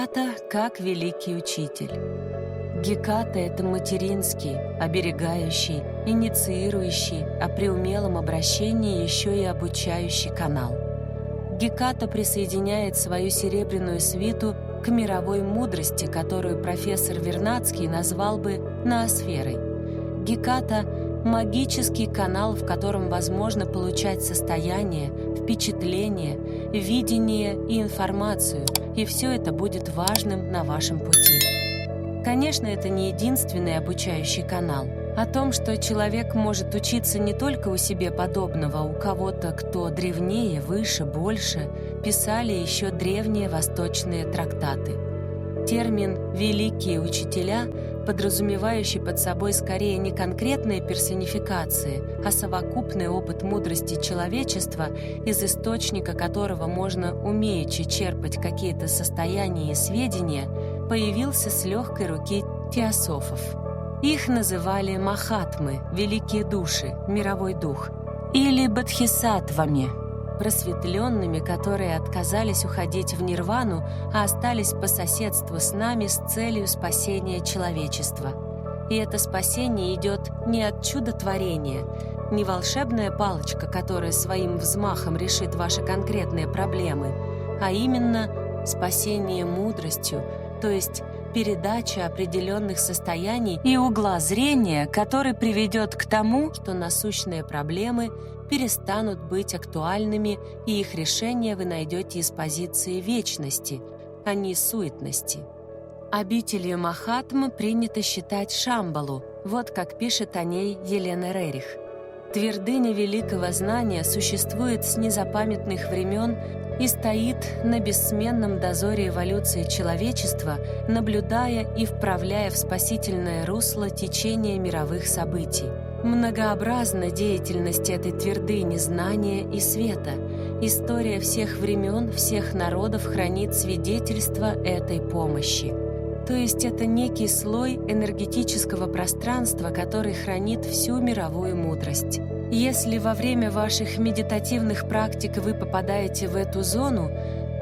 Геката как великий учитель. Геката — это материнский, оберегающий, инициирующий, а при умелом обращении еще и обучающий канал. Геката присоединяет свою серебряную свиту к мировой мудрости, которую профессор Вернадский назвал бы ноосферой. Геката — магический канал, в котором возможно получать состояние, впечатление, видение и информацию, и все это будет важным на вашем пути. Конечно, это не единственный обучающий канал. О том, что человек может учиться не только у себе подобного, у кого-то, кто древнее, выше, больше, писали еще древние восточные трактаты. Термин «великие учителя», подразумевающий под собой скорее не конкретные персонификации, а совокупный опыт мудрости человечества, из источника которого можно умеючи черпать какие-то состояния и сведения, появился с легкой руки теософов. Их называли махатмы, великие души, мировой дух, или бодхисаттвами, просветленными, которые отказались уходить в нирвану, а остались по соседству с нами с целью спасения человечества. И это спасение идет не от чудотворения, не волшебная палочка, которая своим взмахом решит ваши конкретные проблемы, а именно спасение мудростью, то есть передача определенных состояний и угла зрения, который приведет к тому, что насущные проблемы перестанут быть актуальными, и их решение вы найдете из позиции вечности, а не суетности. Обителью Махатмы принято считать Шамбалу, вот как пишет о ней Елена Рерих. Твердыня великого знания существует с незапамятных времен и стоит на бессменном дозоре эволюции человечества, наблюдая и вправляя в спасительное русло течение мировых событий. Многообразна деятельность этой твердыни знания и света. История всех времен, всех народов хранит свидетельство этой помощи. То есть это некий слой энергетического пространства, который хранит всю мировую мудрость. Если во время ваших медитативных практик вы попадаете в эту зону,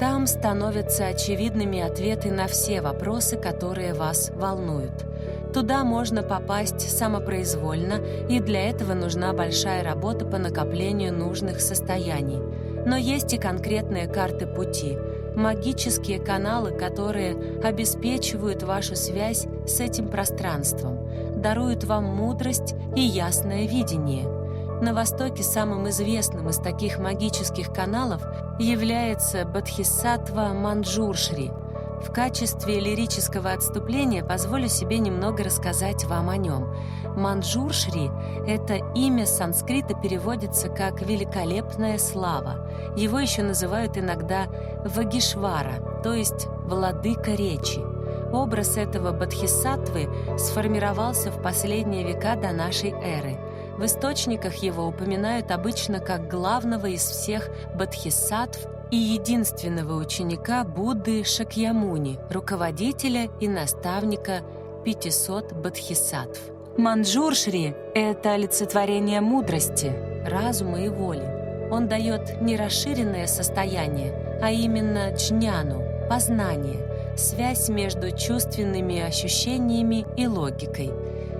там становятся очевидными ответы на все вопросы, которые вас волнуют. Туда можно попасть самопроизвольно, и для этого нужна большая работа по накоплению нужных состояний. Но есть и конкретные карты пути, магические каналы, которые обеспечивают вашу связь с этим пространством, даруют вам мудрость и ясное видение. На Востоке самым известным из таких магических каналов является Бодхисаттва Манджушри. В качестве лирического отступления позволю себе немного рассказать вам о нем. Манджушри — это имя с санскрита переводится как «великолепная слава». Его еще называют иногда Вагишвара, то есть «владыка речи». Образ этого бодхисаттвы сформировался в последние века до нашей эры. В источниках его упоминают обычно как главного из всех бодхисаттв и единственного ученика Будды Шакьямуни, руководителя и наставника 500 бодхисаттв. Манджушри — это олицетворение мудрости, разума и воли. Он дает не расширенное состояние, а именно джняну, познание, связь между чувственными ощущениями и логикой.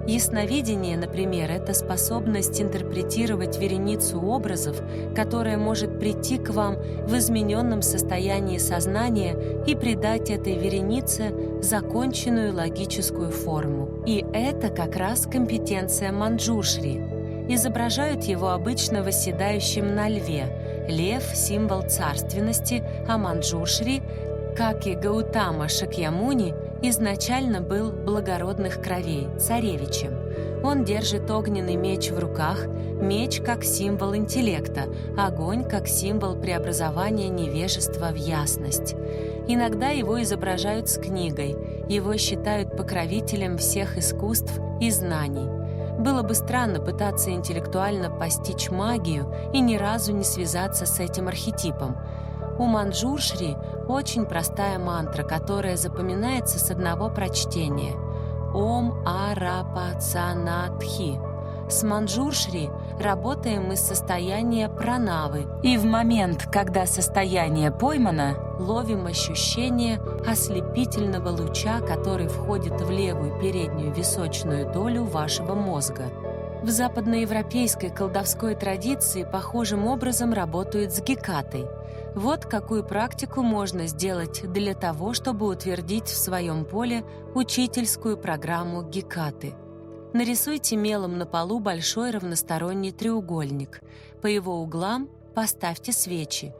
Ясновидение, например, это способность интерпретировать вереницу образов, которая может прийти к вам в измененном состоянии сознания и придать этой веренице законченную логическую форму. И это как раз компетенция Манджушри. Изображают его обычно восседающим на льве. Лев — символ царственности, а Манджушри, как и Гаутама Шакьямуни, изначально был благородных кровей, царевичем. Он держит огненный меч в руках, меч как символ интеллекта, огонь как символ преобразования невежества в ясность. Иногда его изображают с книгой, его считают покровителем всех искусств и знаний. Было бы странно пытаться интеллектуально постичь магию и ни разу не связаться с этим архетипом. У Манджушри очень простая мантра, которая запоминается с одного прочтения. Ом Арапацанатхи. С манджур-шри работаем из состояния пранавы, и в момент, когда состояние поймано, ловим ощущение ослепительного луча, который входит в левую переднюю височную долю вашего мозга. В западноевропейской колдовской традиции похожим образом работают с гекатой. Вот какую практику можно сделать для того, чтобы утвердить в своем поле учительскую программу гекаты. Нарисуйте мелом на полу большой равносторонний треугольник. По его углам поставьте свечи.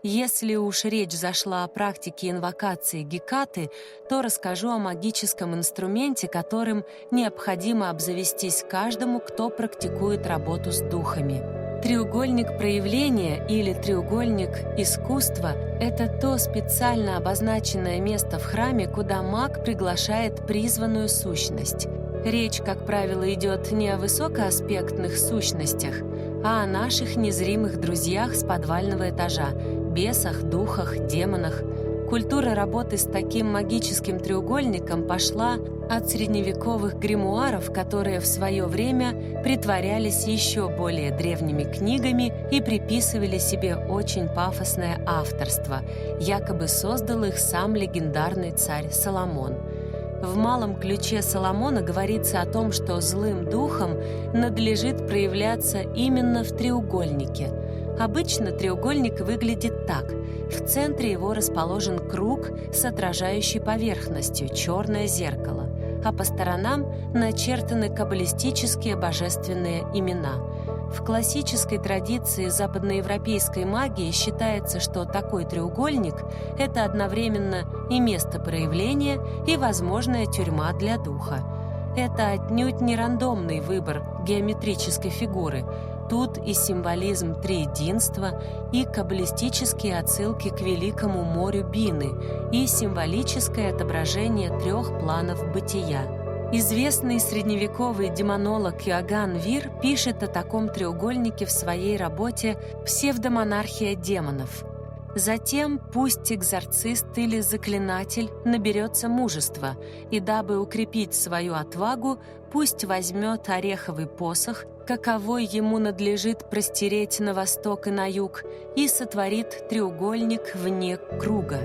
Если уж речь зашла о практике инвокации гекаты, то расскажу о магическом инструменте, которым необходимо обзавестись каждому, кто практикует работу с духами. Треугольник проявления или треугольник искусства — это то специально обозначенное место в храме, куда маг приглашает призванную сущность. Речь, как правило, идет не о высокоаспектных сущностях, а о наших незримых друзьях с подвального этажа — бесах, духах, демонах. Культура работы с таким магическим треугольником пошла от средневековых гримуаров, которые в свое время притворялись еще более древними книгами и приписывали себе очень пафосное авторство. Якобы создал их сам легендарный царь Соломон. В «Малом ключе Соломона» говорится о том, что злым духам надлежит проявляться именно в треугольнике. Обычно треугольник выглядит так. В центре его расположен круг с отражающей поверхностью, черное зеркало, а по сторонам начертаны каббалистические божественные имена. В классической традиции западноевропейской магии считается, что такой треугольник — это одновременно и место проявления, и возможная тюрьма для духа. Это отнюдь не рандомный выбор геометрической фигуры. Тут и символизм триединства, и каббалистические отсылки к великому морю Бины, и символическое отображение трех планов бытия. Известный средневековый демонолог Иоганн Вир пишет о таком треугольнике в своей работе «Псевдомонархия демонов». Затем пусть экзорцист или заклинатель наберется мужества, и дабы укрепить свою отвагу, пусть возьмет ореховый посох, каковой ему надлежит простереть на восток и на юг, и сотворит треугольник вне круга.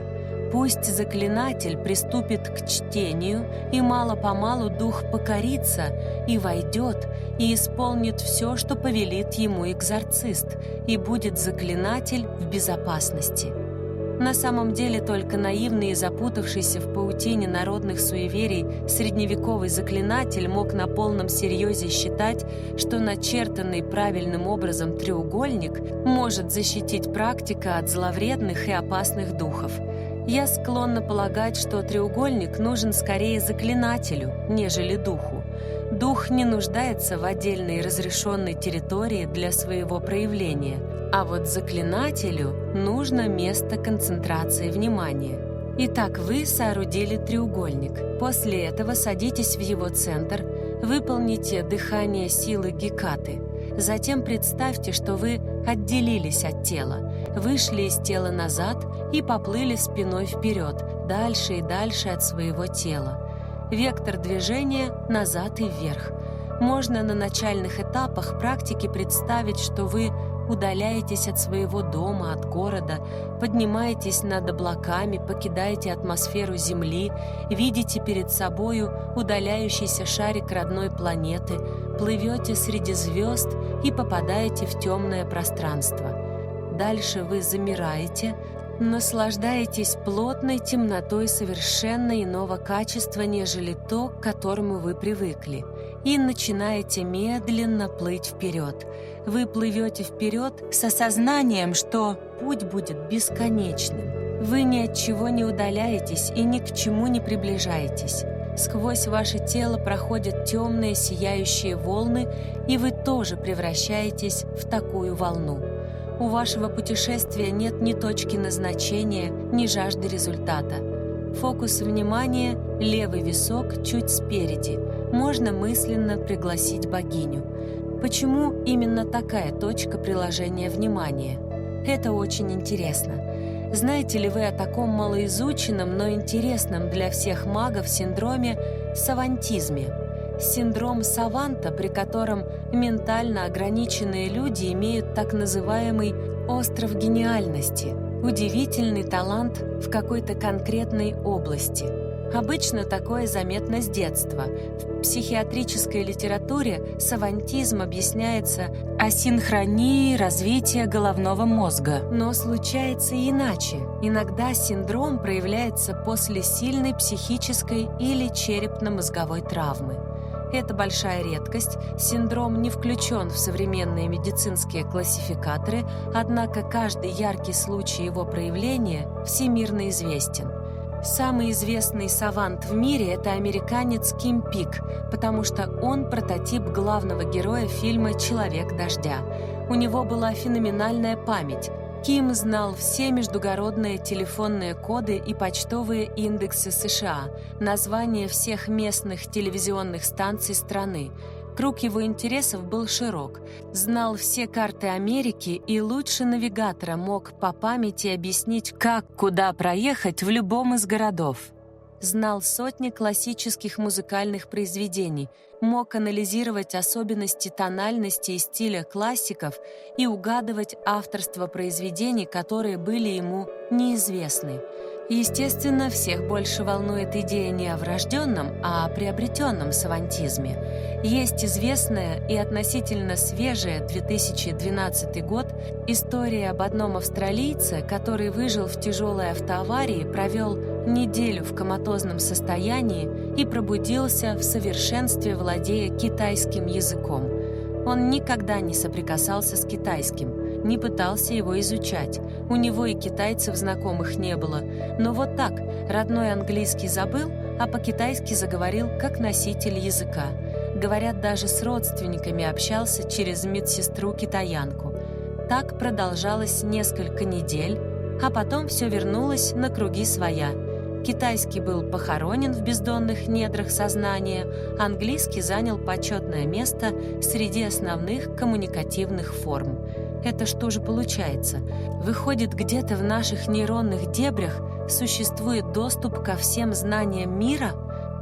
Пусть заклинатель приступит к чтению, и мало-помалу дух покорится, и войдет, и исполнит все, что повелит ему экзорцист, и будет заклинатель в безопасности. На самом деле только наивный и запутавшийся в паутине народных суеверий средневековый заклинатель мог на полном серьезе считать, что начертанный правильным образом треугольник может защитить практика от зловредных и опасных духов. Я склонна полагать, что треугольник нужен скорее заклинателю, нежели духу. Дух не нуждается в отдельной разрешенной территории для своего проявления, а вот заклинателю нужно место концентрации внимания. Итак, вы соорудили треугольник. После этого садитесь в его центр, выполните дыхание силы гекаты. Затем представьте, что вы отделились от тела, вышли из тела назад и поплыли спиной вперед, дальше и дальше от своего тела. Вектор движения назад и вверх. Можно на начальных этапах практики представить, что вы удаляетесь от своего дома, от города, поднимаетесь над облаками, покидаете атмосферу Земли, видите перед собою удаляющийся шарик родной планеты, плывете среди звезд и попадаете в темное пространство. Дальше вы замираете, наслаждаетесь плотной темнотой совершенно иного качества, нежели то, к которому вы привыкли, и начинаете медленно плыть вперед. Вы плывете вперед с осознанием, что путь будет бесконечным. Вы ни от чего не удаляетесь и ни к чему не приближаетесь. Сквозь ваше тело проходят темные сияющие волны, и вы тоже превращаетесь в такую волну. У вашего путешествия нет ни точки назначения, ни жажды результата. Фокус внимания — левый висок чуть спереди. Можно мысленно пригласить богиню. Почему именно такая точка приложения внимания? Это очень интересно. Знаете ли вы о таком малоизученном, но интересном для всех магов синдроме савантизме? Синдром саванта, при котором ментально ограниченные люди имеют так называемый «остров гениальности», удивительный талант в какой-то конкретной области. Обычно такое заметно с детства. В психиатрической литературе савантизм объясняется асинхронией развития головного мозга. Но случается и иначе. Иногда синдром проявляется после сильной психической или черепно-мозговой травмы. Это большая редкость, синдром не включен в современные медицинские классификаторы, однако каждый яркий случай его проявления всемирно известен. Самый известный савант в мире – это американец Ким Пик, потому что он прототип главного героя фильма «Человек дождя». У него была феноменальная память. Ким знал все междугородные телефонные коды и почтовые индексы США, названия всех местных телевизионных станций страны. Круг его интересов был широк. Знал все карты Америки и лучше навигатора мог по памяти объяснить, как, куда проехать в любом из городов. Знал сотни классических музыкальных произведений, мог анализировать особенности тональности и стиля классиков и угадывать авторство произведений, которые были ему неизвестны. Естественно, всех больше волнует идея не о врожденном, а о приобретенном савантизме. Есть известная и относительно свежая 2012 год история об одном австралийце, который выжил в тяжелой автоаварии, провел неделю в коматозном состоянии и пробудился в совершенстве, владея китайским языком. Он никогда не соприкасался с китайским, не пытался его изучать. У него и китайцев знакомых не было. Но вот так, родной английский забыл, а по-китайски заговорил как носитель языка. Говорят, даже с родственниками общался через медсестру-китаянку. Так продолжалось несколько недель, а потом все вернулось на круги своя. Китайский был похоронен в бездонных недрах сознания, английский занял почетное место среди основных коммуникативных форм. Это что же получается? Выходит, где-то в наших нейронных дебрях существует доступ ко всем знаниям мира,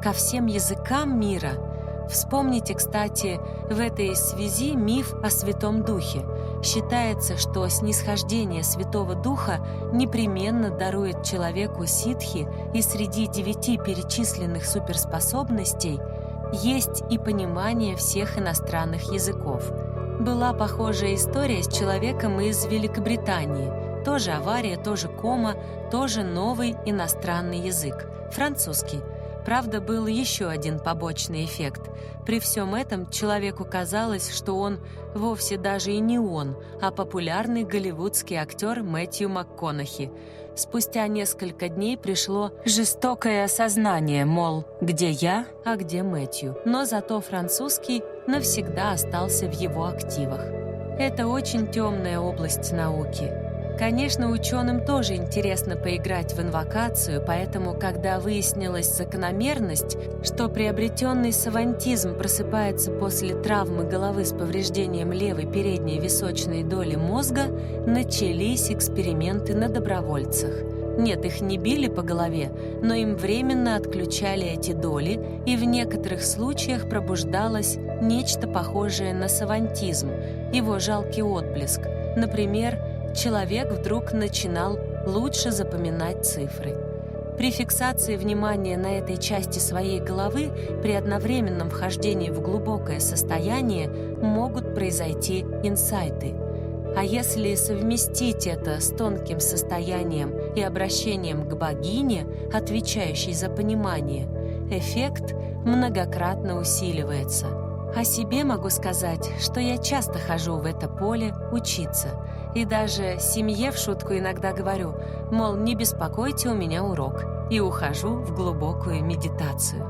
ко всем языкам мира? Вспомните, кстати, в этой связи миф о Святом Духе. Считается, что снисхождение Святого Духа непременно дарует человеку ситхи, и среди 9 перечисленных суперспособностей есть и понимание всех иностранных языков. Была похожая история с человеком из Великобритании. Тоже авария, тоже кома, тоже новый иностранный язык – французский. Правда, был еще один побочный эффект. При всем этом человеку казалось, что он вовсе даже и не он, а популярный голливудский актер Мэтью МакКонахи. Спустя несколько дней пришло жестокое осознание, мол, где я, а где Мэтью. Но зато французский навсегда остался в его активах. Это очень темная область науки. Конечно, ученым тоже интересно поиграть в инвокацию, поэтому, когда выяснилась закономерность, что приобретенный савантизм просыпается после травмы головы с повреждением левой передней височной доли мозга, начались эксперименты на добровольцах. Нет, их не били по голове, но им временно отключали эти доли, и в некоторых случаях пробуждалось нечто похожее на савантизм, его жалкий отблеск. Например, человек вдруг начинал лучше запоминать цифры. При фиксации внимания на этой части своей головы при одновременном вхождении в глубокое состояние могут произойти инсайты. А если совместить это с тонким состоянием и обращением к богине, отвечающей за понимание, эффект многократно усиливается. О себе могу сказать, что я часто хожу в это поле учиться. И даже семье в шутку иногда говорю, мол, не беспокойте, у меня урок. И ухожу в глубокую медитацию.